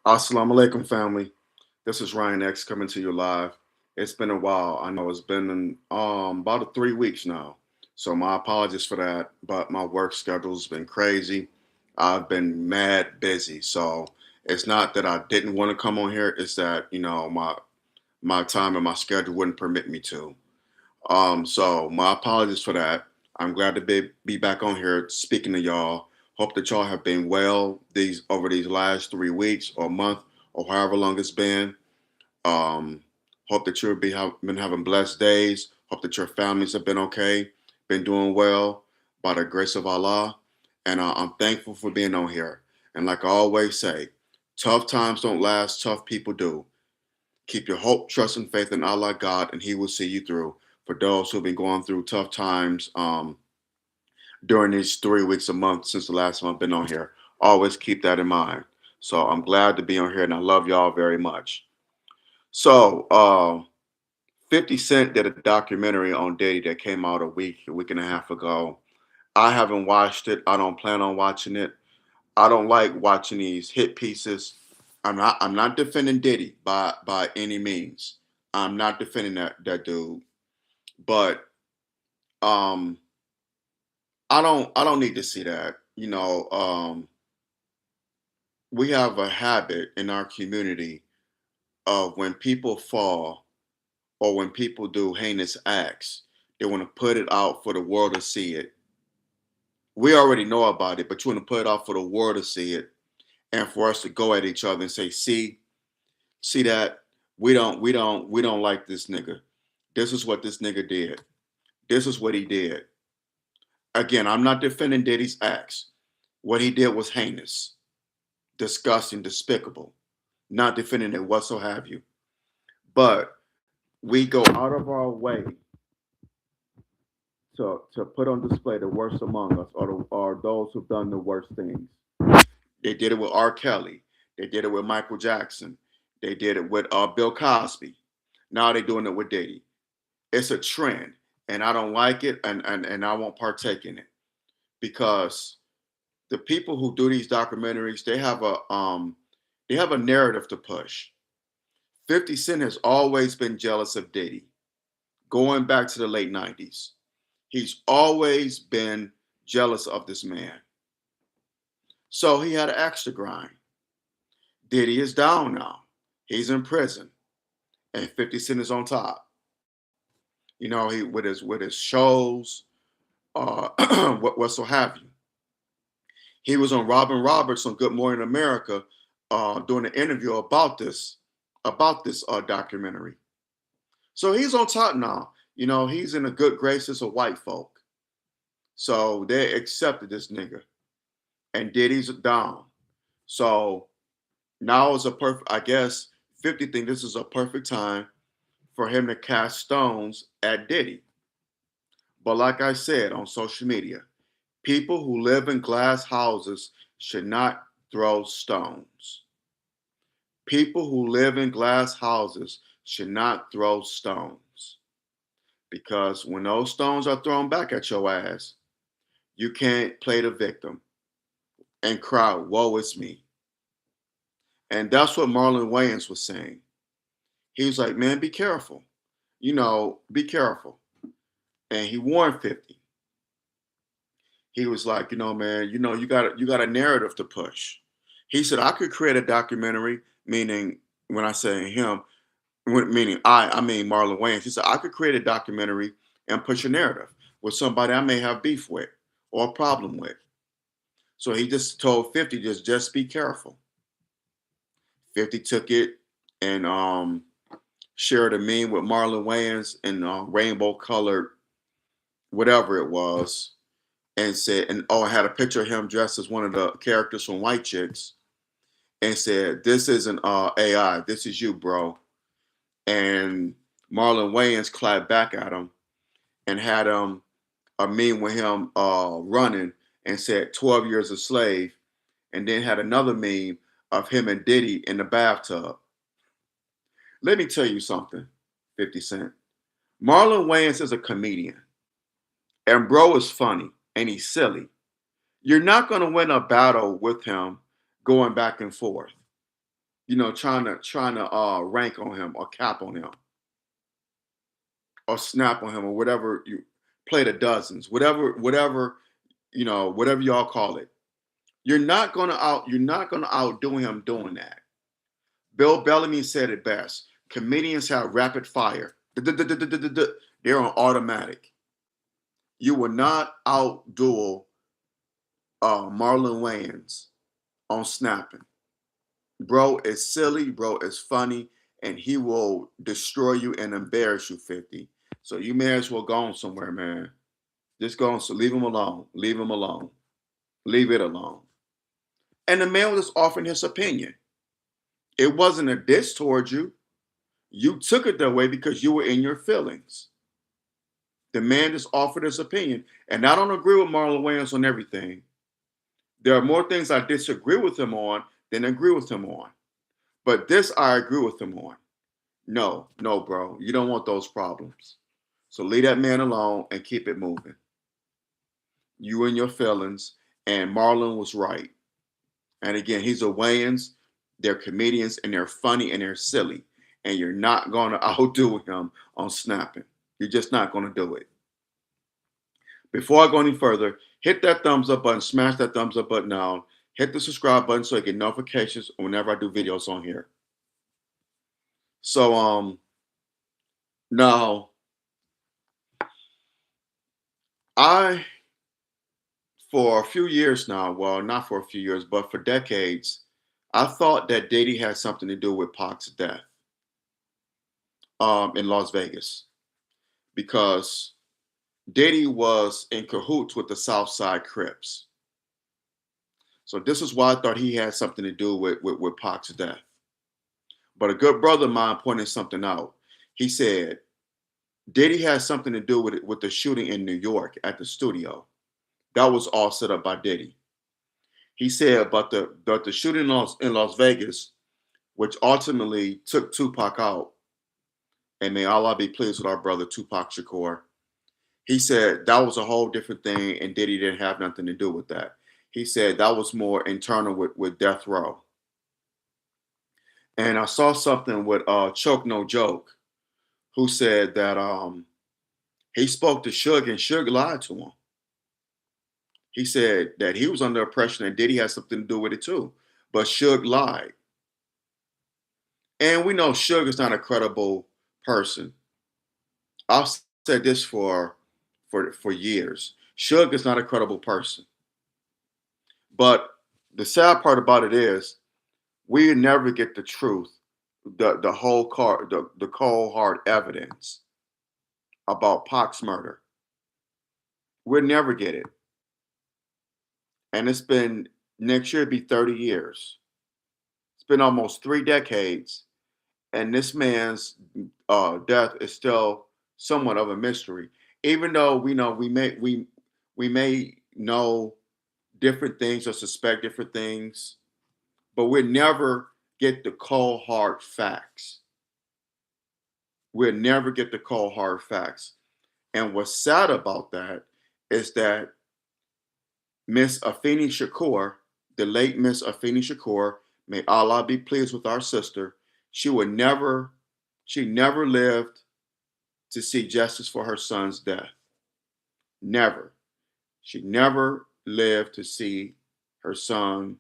Assalamu alaikum, family. This is Ryan X coming to you live. It's been a while. I know it's been about 3 weeks now. So my apologies for that, but my work schedule's been crazy. I've been mad busy. So it's not that I didn't want to come on here, it's that, my time and my schedule wouldn't permit me to. So my apologies for that. I'm glad to be back on here speaking to y'all. Hope that y'all have been well these last 3 weeks or month or however long it's been. Um, Hope that been having blessed days. Hope that your families have been okay, been doing well by the grace of Allah. And I'm thankful for being on here. And like I always say, tough times don't last, tough people do. Keep your hope, trust, and faith in Allah God, and He will see you through. For those who've been going through tough times during these 3 weeks a month since the last time I've been on here, always keep that in mind. So I'm glad to be on here, and I love y'all very much. So 50 Cent did a documentary on Diddy that came out a week and a half ago. I haven't watched it. I don't plan on watching it. I don't like watching these hit pieces. I'm not defending Diddy by any means. I'm not defending that dude. But um I don't need to see that. We have a habit in our community of when people fall or when people do heinous acts, they want to put it out for the world to see it. We already know about it, but you want to put it out for the world to see it and for us to go at each other and say, see that we don't like this nigga. This is what this nigga did. This is what he did. Again, I'm not defending Diddy's acts. What he did was heinous, disgusting, despicable. Not defending it whatsoever have you. But we go out of our way to put on display the worst among us or those who've done the worst things. They did it with R. Kelly. They did it with Michael Jackson. They did it with Bill Cosby. Now they're doing it with Diddy. It's a trend, and I don't like it, and I won't partake in it because the people who do these documentaries they have a narrative to push. 50 Cent has always been jealous of Diddy, going back to the late 90s. He's always been jealous of this man. So he had an extra grind. Diddy is down now. He's in prison. And 50 Cent is on top. He with his shows, what so have you. He was on Robin Roberts on Good Morning America doing an interview about this documentary. So he's on top now. He's in the good graces of white folk. So they accepted this nigga. And Diddy's down. So now is a perfect, I guess, 50 think this is a perfect time for him to cast stones at Diddy. But like I said on social media, people who live in glass houses should not throw stones. People who live in glass houses should not throw stones. Because when those stones are thrown back at your ass, you can't play the victim and cry, woe is me. And that's what Marlon Wayans was saying. He was like, man, be careful. Be careful. And he warned 50. He was like, man, you got a narrative to push. He said, I could create a documentary, meaning when I say him, meaning I mean Marlon Wayans. He said, I could create a documentary and push a narrative with somebody I may have beef with or a problem with. So he just told 50, just be careful. 50 took it and shared a meme with Marlon Wayans in rainbow colored whatever it was, and said, and I had a picture of him dressed as one of the characters from White Chicks, and said, "This isn't AI. This is you, bro." And Marlon Wayans clapped back at him and had a meme with him running and said 12 years a slave, and then had another meme of him and Diddy in the bathtub. Let me tell you something, 50 Cent. Marlon Wayans is a comedian, and bro is funny, and he's silly. You're not going to win a battle with him going back and forth. trying to rank on him or cap on him or snap on him or whatever you play the dozens, whatever y'all call it. You're not gonna outdo him doing that. Bill Bellamy said it best. Comedians have rapid fire. They're on automatic. You will not outduel Marlon Wayans on snapping. Bro is silly, bro is funny, and he will destroy you and embarrass you 50. So you may as well go on somewhere, man. Just go on, so leave him alone. Leave him alone. Leave it alone. And the man was just offering his opinion. It wasn't a diss towards you. You took it that way because you were in your feelings. The man just offered his opinion. And I don't agree with Marlon Wayans on everything. There are more things I disagree with him on than agree with him on. But this I agree with him on. No, no, bro. You don't want those problems. So leave that man alone and keep it moving. You and your feelings. And Marlon was right. And again, he's a Wayans. They're comedians and they're funny and they're silly. And you're not going to outdo him on snapping. You're just not going to do it. Before I go any further, hit that thumbs up button, smash that thumbs up button down, hit the subscribe button so you get notifications whenever I do videos on here. So now I for a few years now, well, not for a few years, but for decades, I thought that Diddy had something to do with Pac's death in Las Vegas because Diddy was in cahoots with the South Side Crips. So this is why I thought he had something to do with Pac's death. But a good brother of mine pointed something out. He said, Diddy has something to do with the shooting in New York at the studio. That was all set up by Diddy. He said, but the shooting in Las Vegas, which ultimately took Tupac out, and may Allah be pleased with our brother Tupac Shakur. He said that was a whole different thing, and Diddy didn't have nothing to do with that. He said that was more internal with Death Row. And I saw something with Choke No Joke, who said that he spoke to Suge and Suge lied to him. He said that he was under the impression that Diddy had something to do with it too, but Suge lied. And we know Suge is not a credible person. I've said this for years. Suge is not a credible person. But the sad part about it is we never get the truth, the whole the cold hard evidence about Pac's murder. We'll never get it. And it's been next year it'll be 30 years. It's been almost 3 decades, and this man's death is still somewhat of a mystery. Even though we know we may know different things or suspect different things, but we'll never get the cold hard facts. We'll never get the cold hard facts. And what's sad about that is that Miss Afeni Shakur, the late Miss Afeni Shakur, may Allah be pleased with our sister, she never lived to see justice for her son's death. Never. She never lived to see her son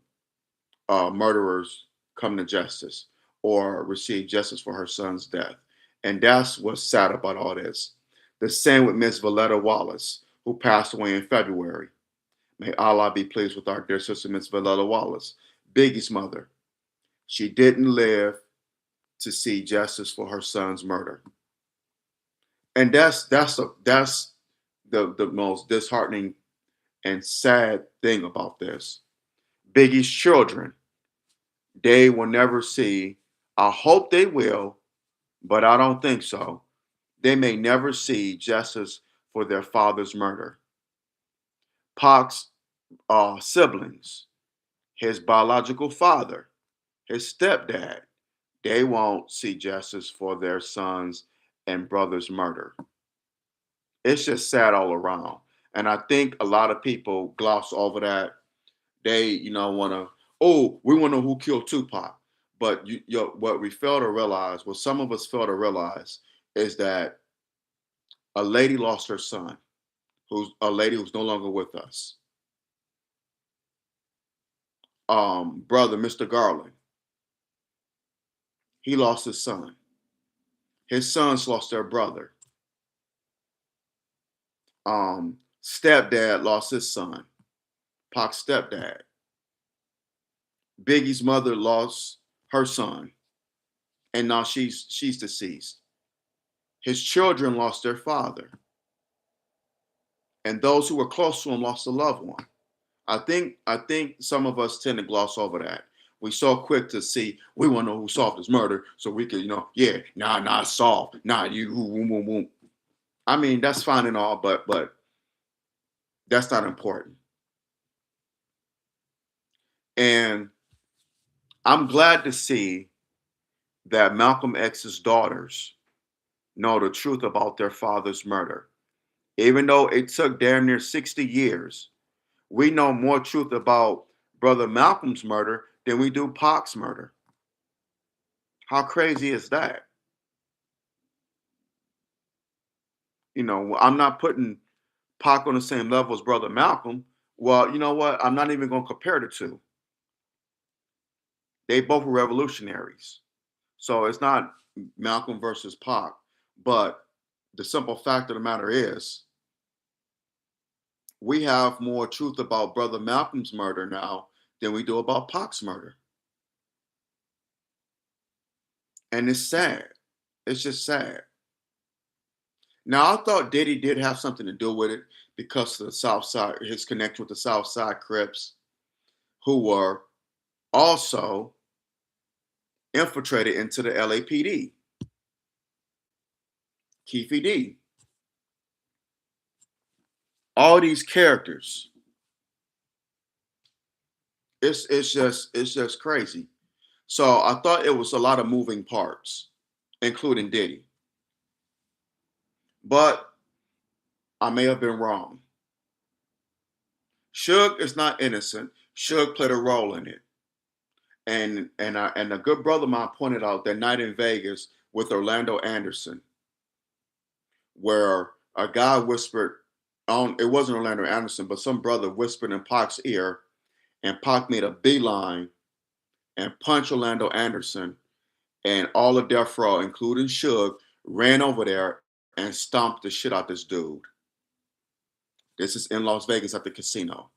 murderers come to justice or receive justice for her son's death. And that's what's sad about all this. The same with Miss Valletta Wallace, who passed away in February. May Allah be pleased with our dear sister, Miss Valletta Wallace, Biggie's mother. She didn't live to see justice for her son's murder. And that's the most disheartening and sad thing about this. Biggie's children, they will never see, I hope they will, but I don't think so. They may never see justice for their father's murder. Pac's siblings, his biological father, his stepdad, they won't see justice for their sons and brothers' murder. It's just sad all around. And I think a lot of people gloss over that. They, want to, oh, we want to know who killed Tupac. But what we fail to realize, what some of us fail to realize, is that a lady lost her son, who's a lady who's no longer with us. Brother, Mr. Garland, he lost his son. His sons lost their brother. Stepdad lost his son, Pac's stepdad. Biggie's mother lost her son, and now she's deceased. His children lost their father, and those who were close to him lost a loved one. I think some of us tend to gloss over that. We so quick to see we want to know who solved this murder, so we could, yeah, nah, solved, nah, you, boom, boom, boom. I mean, that's fine and all, but that's not important. And I'm glad to see that Malcolm X's daughters know the truth about their father's murder. Even though it took damn near 60 years, we know more truth about Brother Malcolm's murder than we do Pac's murder. How crazy is that? I'm not putting Pac on the same level as Brother Malcolm. Well, you know what? I'm not even going to compare the two. They both were revolutionaries. So it's not Malcolm versus Pac. But the simple fact of the matter is, we have more truth about Brother Malcolm's murder now than we do about Pac's murder. And it's sad. It's just sad. Now, I thought Diddy did have something to do with it because of the South Side, his connection with the South Side Crips, who were also infiltrated into the LAPD. Keefy D. All these characters. It's just crazy. So I thought it was a lot of moving parts, including Diddy. But I may have been wrong. Suge is not innocent. Suge played a role in it. And a good brother of mine pointed out that night in Vegas with Orlando Anderson, where a guy whispered on, it wasn't Orlando Anderson, but some brother whispered in Pac's ear, and Pac made a beeline and punched Orlando Anderson, and all of Death Row, including Suge, ran over there and stomped the shit out this dude. This is in Las Vegas at the casino.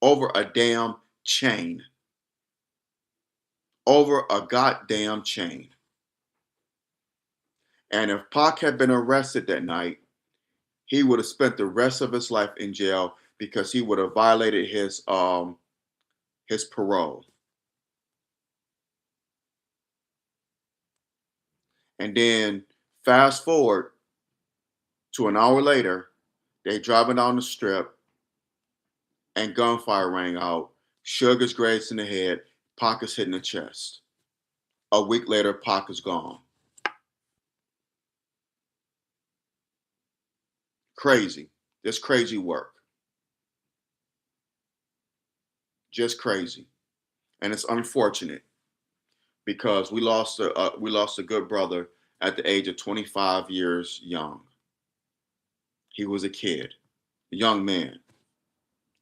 Over a damn chain. Over a goddamn chain. And if Pac had been arrested that night, he would have spent the rest of his life in jail because he would have violated his parole. And then fast forward to an hour later, they driving down the strip and gunfire rang out. Suge is grazed in the head. Pac is hit in the chest. A week later, Pac is gone. Crazy. Just crazy work. Just crazy. And it's unfortunate because we lost a good brother at the age of 25 years young. He was a kid, a young man.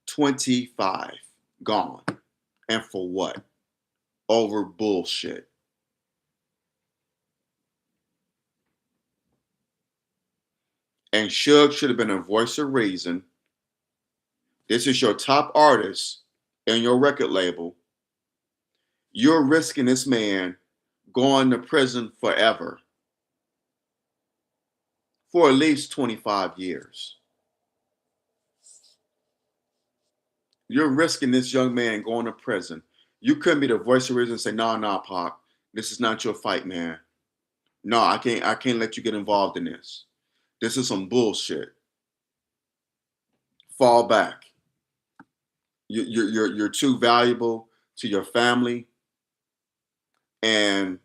25, gone. And for what? Over bullshit. And Suge should have been a voice of reason. This is your top artist and your record label. You're risking this man going to prison forever for at least 25 years. You're risking this young man going to prison. You couldn't be the voice of reason and say, nah, Pac, this is not your fight, man. No, I can't let you get involved in this. This is some bullshit. Fall back. You're too valuable to your family. And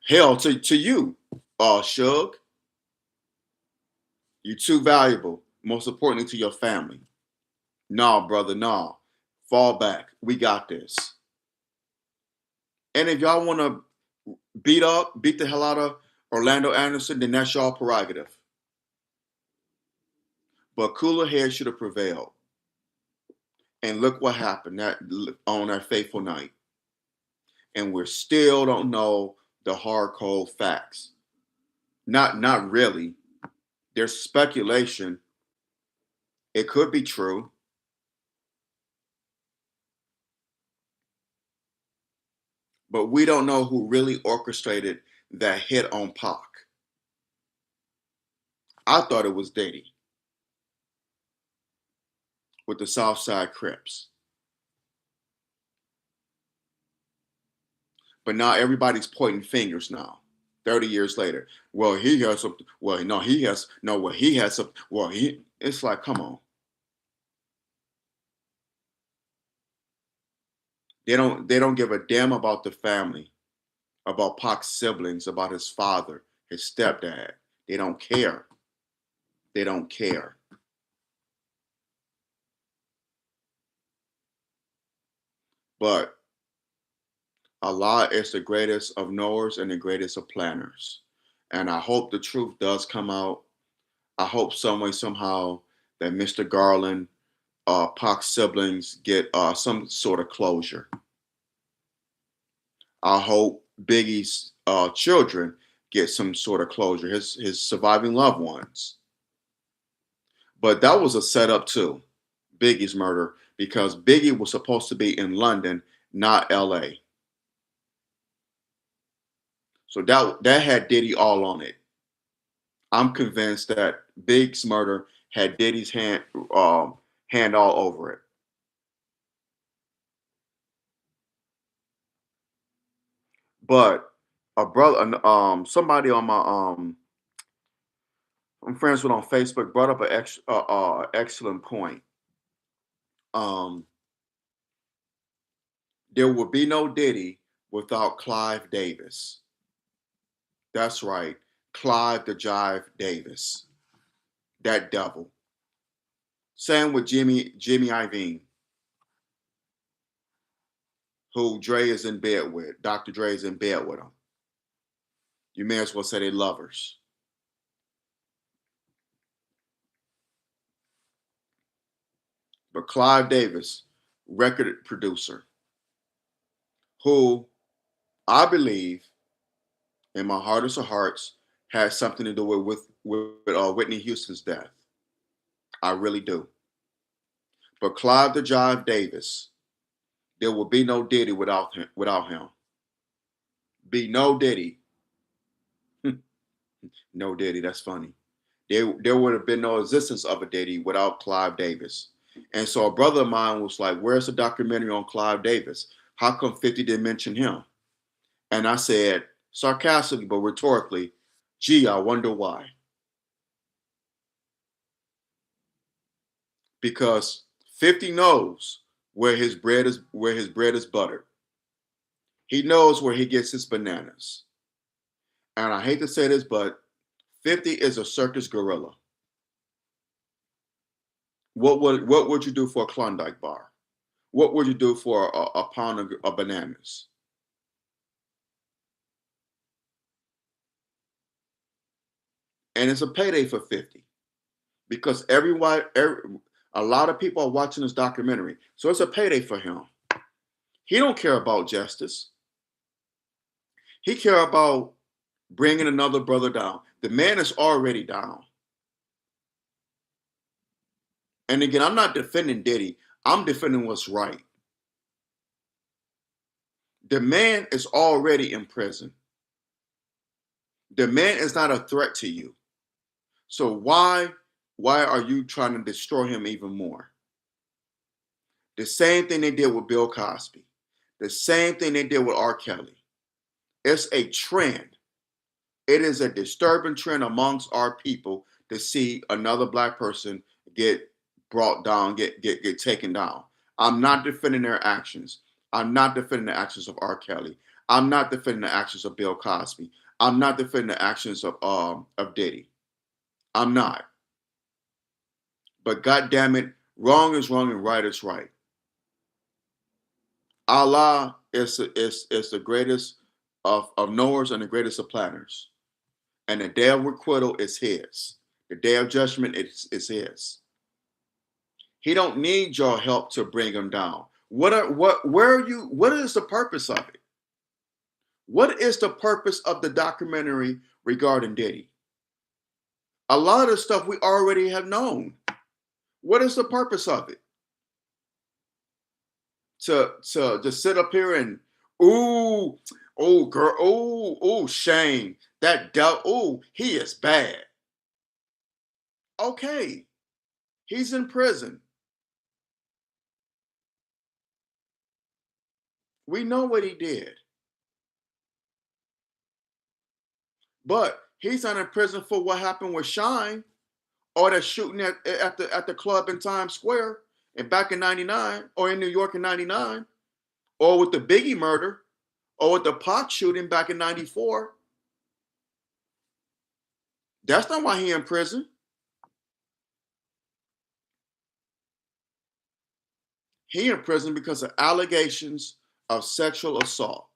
hell to you, Suge. You're too valuable, most importantly to your family. No, brother, no. Fall back. We got this. And if y'all want to beat the hell out of Orlando Anderson, then that's y'all prerogative. But cooler heads should have prevailed. And look what happened on that fateful night. And we still don't know the hard cold facts. Not really. There's speculation. It could be true. But we don't know who really orchestrated that hit on Pac. I thought it was Diddy with the Southside Crips. But now everybody's pointing fingers now. 30 years later. Well, he has something. Well, no, he has no. Well, he has something. Well, he. It's like, come on. They don't give a damn about the family, about Pac's siblings, about his father, his stepdad. They don't care. They don't care. But Allah is the greatest of knowers and the greatest of planners. And I hope the truth does come out. I hope some way, somehow, that Mr. Garland, Pac's siblings get some sort of closure. I hope Biggie's children get some sort of closure, his surviving loved ones. But that was a setup too, Biggie's murder, because Biggie was supposed to be in London, not LA. So that had Diddy all on it. I'm convinced that Big's murder had Diddy's hand all over it. But a brother, somebody on my I'm friends with on Facebook brought up an excellent point. Um, there would be no Diddy without Clive Davis. That's right, Clive the Jive Davis, that devil. Same with Jimmy Iovine, who Dre is in bed with. Dr. Dre is in bed with him. You may as well say they're lovers. But Clive Davis, record producer, who I believe, in my hardest of hearts, has something to do with Whitney Houston's death. I really do. But Clive the Jive Davis, there will be no Diddy without him. Without him, be no Diddy. No Diddy. That's funny. There would have been no existence of a Diddy without Clive Davis. And so a brother of mine was like, "Where's the documentary on Clive Davis? How come 50 didn't mention him?" And I said, sarcastically but rhetorically, "Gee, I wonder why." Because 50 knows where his bread is buttered. He knows where he gets his bananas. And I hate to say this, but 50 is a circus gorilla. What would you do for a Klondike bar? What would you do for a pound of bananas? And it's a payday for 50 because a lot of people are watching this documentary. So it's a payday for him. He don't care about justice. He care about bringing another brother down. The man is already down. And again, I'm not defending Diddy. I'm defending what's right. The man is already in prison. The man is not a threat to you. So why are you trying to destroy him even more? The same thing they did with Bill Cosby. The same thing they did with R. Kelly. It's a trend. It is a disturbing trend amongst our people to see another black person get brought down, get taken down. I'm not defending their actions. I'm not defending the actions of R. Kelly. I'm not defending the actions of Bill Cosby. I'm not defending the actions of Diddy. I'm not. But God damn it, wrong is wrong and right is right. Allah is the greatest of knowers and the greatest of planners. And the day of requital is his. The day of judgment is his. He don't need your help to bring him down. What is the purpose of it? What is the purpose of the documentary regarding Diddy? A lot of the stuff we already have known. What is the purpose of it? To just sit up here and oh girl, Shane, he is bad. Okay, he's in prison. We know what he did. But he's not in prison for what happened with Shine or that shooting at the club in Times Square and back in 99 or in New York in 99 or with the Biggie murder or with the Pac shooting back in 94. That's not why he's in prison. He in prison because of allegations of sexual assault.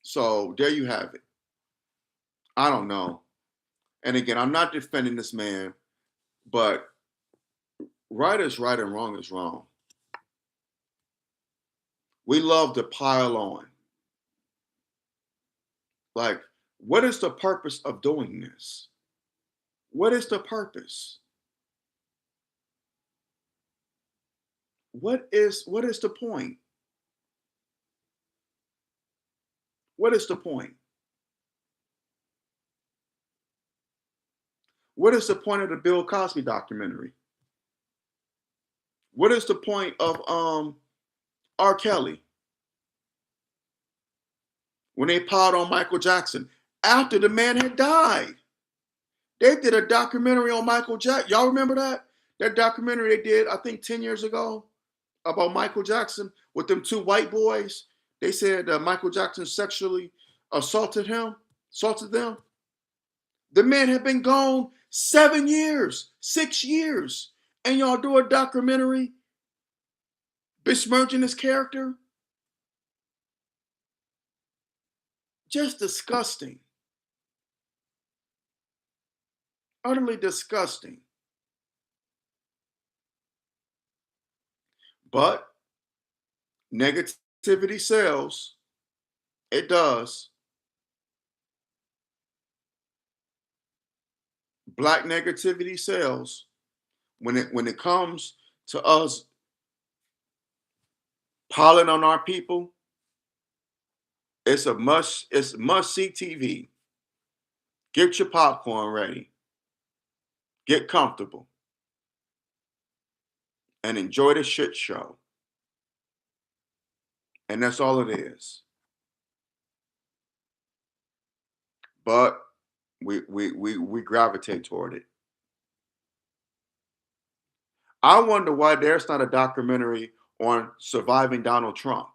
So there you have it. I don't know. And again, I'm not defending this man, but right is right and wrong is wrong. We love to pile on. Like, what is the purpose of doing this? What is the purpose? What is the point? What is the point? What is the point of the Bill Cosby documentary? What is the point of R. Kelly? When they piled on Michael Jackson after the man had died. They did a documentary on Michael Jackson. Y'all remember that? That documentary they did, I think 10 years ago about Michael Jackson with them two white boys. They said Michael Jackson sexually assaulted them. The man had been gone 7 years, 6 years. And y'all do a documentary besmirching his character? Just disgusting. Utterly disgusting. But negativity sells. It does. Black negativity sells. When it comes to us piling on our people, it's must see TV. Get your popcorn ready. Get comfortable. And enjoy the shit show. And that's all it is. But we gravitate toward it. I wonder why there's not a documentary on surviving Donald Trump,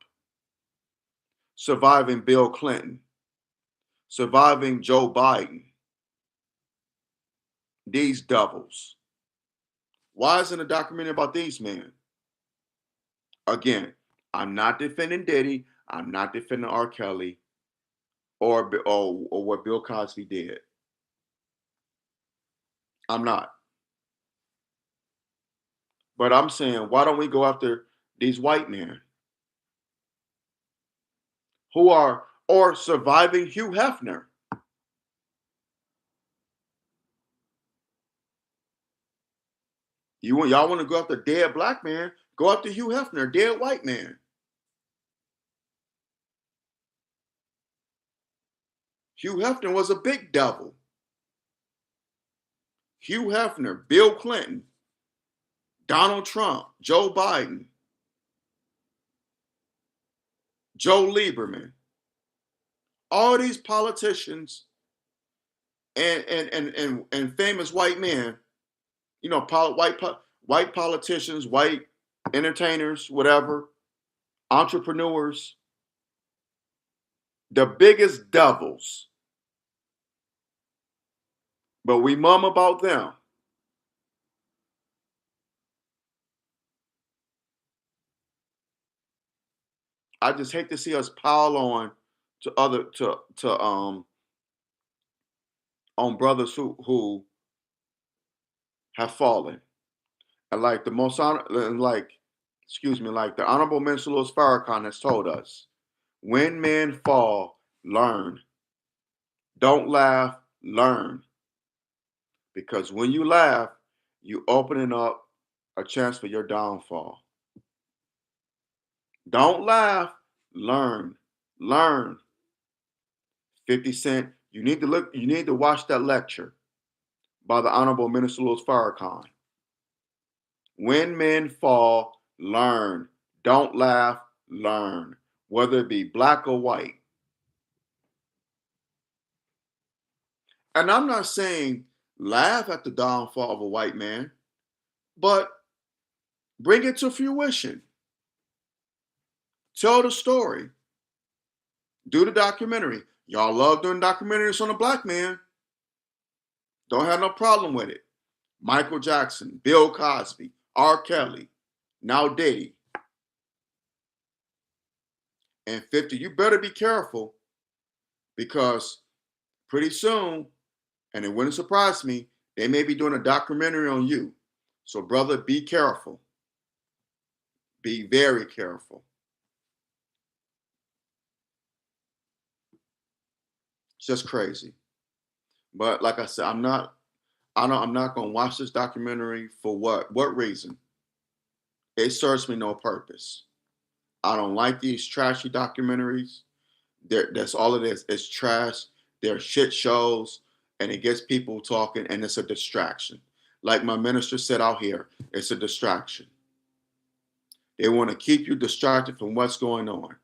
surviving Bill Clinton, surviving Joe Biden. These devils. Why isn't a documentary about these men? Again, I'm not defending Diddy. I'm not defending R. Kelly or what Bill Cosby did. I'm not. But I'm saying, why don't we go after these white men who are or surviving Hugh Hefner? Y'all want to go after dead black man? Go after Hugh Hefner, dead white man. Hugh Hefner was a big devil. Hugh Hefner, Bill Clinton, Donald Trump, Joe Biden, Joe Lieberman, all these politicians and famous white men, you know, white politicians, white entertainers, whatever, entrepreneurs, the biggest devils. but we mum about them. I just hate to see us pile on to other to on brothers who have fallen. And like the most honor and like excuse me, like the Honorable Minister Louis Farrakhan has told us, when men fall, learn. Don't laugh, learn. Because when you laugh, you opening up a chance for your downfall. Don't laugh, learn. Learn. 50 Cent, you need to watch that lecture by the Honorable Minister Louis Farrakhan. When men fall, learn. Don't laugh, learn. Whether it be black or white. And I'm not saying laugh at the downfall of a white man, but bring it to fruition. Tell the story. Do the documentary. Y'all love doing documentaries on a black man. Don't have no problem with it. Michael Jackson, Bill Cosby, R. Kelly, now Diddy. And 50, you better be careful because pretty soon, and it wouldn't surprise me, they may be doing a documentary on you. So, brother, be careful. Be very careful. It's just crazy. But like I said, I'm not gonna watch this documentary for what? What reason? It serves me no purpose. I don't like these trashy documentaries. That's all it is. It's trash. They're shit shows, and it gets people talking, and it's a distraction. Like my minister said out here, it's a distraction. They want to keep you distracted from what's going on.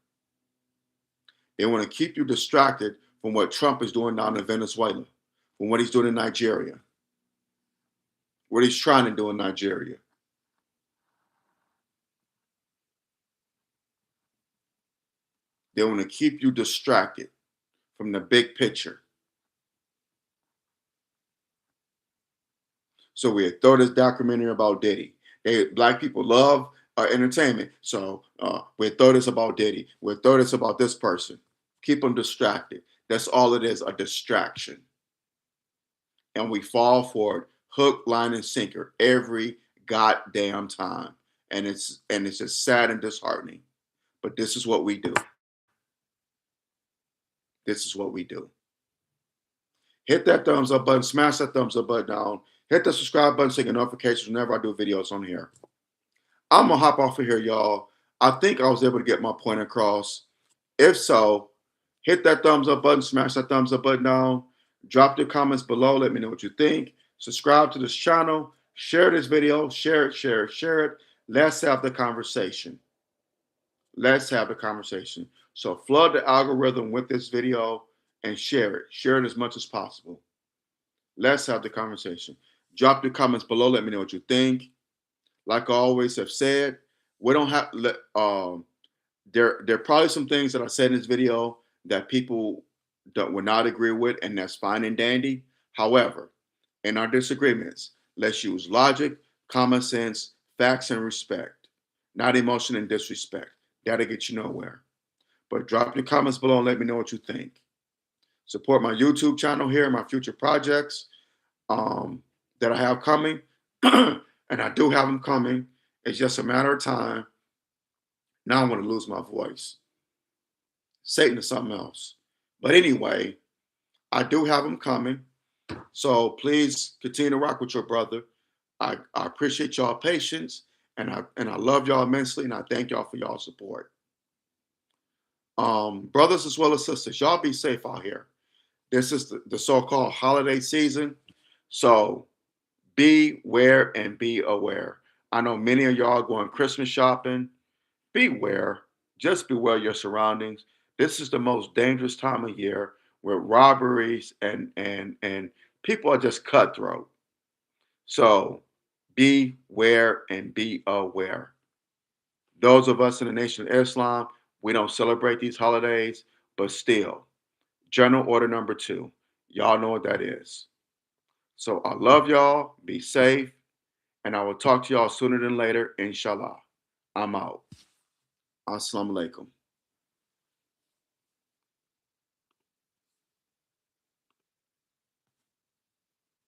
They want to keep you distracted from what Trump is doing down in Venezuela, from what he's doing in Nigeria, what he's trying to do in Nigeria. They want to keep you distracted from the big picture. So we throw this documentary about Diddy. Black people love entertainment, so we throw this about Diddy. We throw this about this person. Keep them distracted. That's all it is, a distraction. And we fall for it, hook, line, and sinker every goddamn time. And it's just sad and disheartening. But this is what we do. This is what we do. Hit that thumbs up button, smash that thumbs up button down, hit the subscribe button so you get notifications whenever I do videos on here. I'm gonna hop off of here, y'all. I think I was able to get my point across. If so, hit that thumbs up button, smash that thumbs up button down, drop your comments below, let me know what you think. Subscribe to this channel, share this video, share it, share it, share it. Let's have the conversation. Let's have the conversation. So flood the algorithm with this video and share it. Share it as much as possible. Let's have the conversation. Drop your comments below. Let me know what you think. Like I always have said, we don't have there are probably some things that I said in this video that people would not agree with, and that's fine and dandy. However, in our disagreements, let's use logic, common sense, facts, and respect, not emotion and disrespect. That'll get you nowhere. But drop your comments below and let me know what you think. Support my YouTube channel here, my future projects that I have coming. And I do have them coming. It's just a matter of time. Now I'm going to lose my voice. Satan is something else. But anyway, I do have them coming. So please continue to rock with your brother. I appreciate y'all patience, and I love y'all immensely, and I thank y'all for y'all support. Brothers as well as sisters, y'all be safe out here. This is the so-called holiday season. So beware and be aware. I know many of y'all going Christmas shopping. Beware. Just beware your surroundings. This is the most dangerous time of year where robberies and people are just cutthroat. So beware and be aware. Those of us in the Nation of Islam, we don't celebrate these holidays, but still, Journal Order number 2. Y'all know what that is. So I love y'all. Be safe. And I will talk to y'all sooner than later, inshallah. I'm out. Assalamu alaikum.